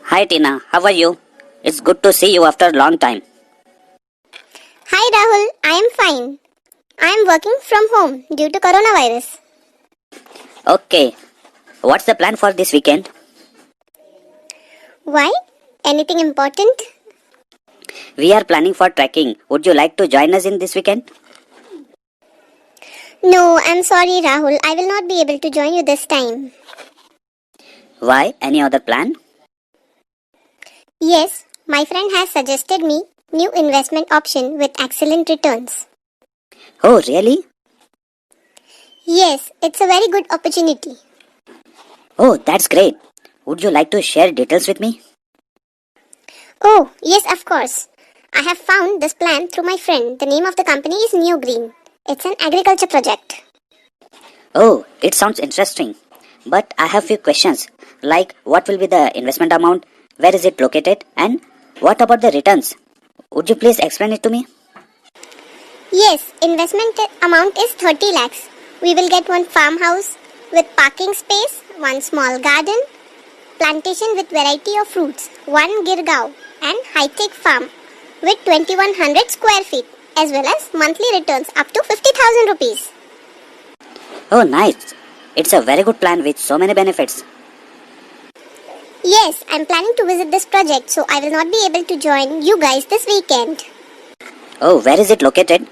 Hi Tina, how are you? It's good to see you after a long time. Hi Rahul, I am fine. I am working from home due to coronavirus. Okay, what's the plan for this weekend? Why? Anything important? We are planning for trekking. Would you like to join us in this weekend? No, I'm sorry Rahul, I will not be able to join you this time. Why? Any other plan? Yes, my friend has suggested me new investment option with excellent returns. Oh, really? Yes, it's a very good opportunity. Oh, that's great. Would you like to share details with me? Oh, yes, of course. I have found this plan through my friend. The name of the company is NEOGREEN. It's an agriculture project. Oh, it sounds interesting. But I have few questions, like what will be the investment amount, where is it located, and what about the returns? Would you please explain it to me? Yes, investment amount is 30 lakhs. We will get one farmhouse with parking space, one small garden, plantation with variety of fruits, one girgaon and high-tech farm with 2100 square feet as well as monthly returns up to 50,000 rupees. Oh, nice. It's a very good plan with so many benefits. Yes, I'm planning to visit this project so I will not be able to join you guys this weekend. Oh, where is it located?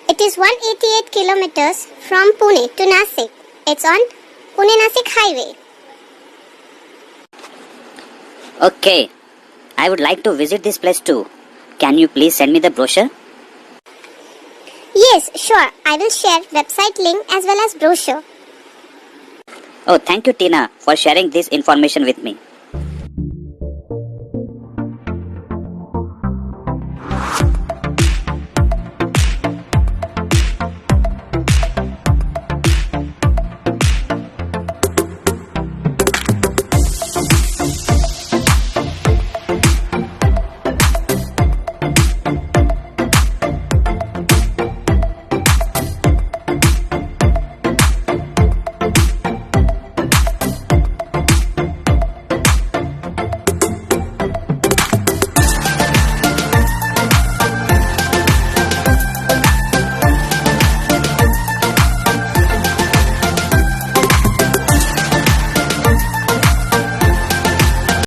It is 188 kilometers from Pune to Nasik. It's on Pune-Nasik highway. Okay, I would like to visit this place too. Can you please send me the brochure? Yes, sure. I will share website link as well as brochure. Oh, thank you Tina for sharing this information with me.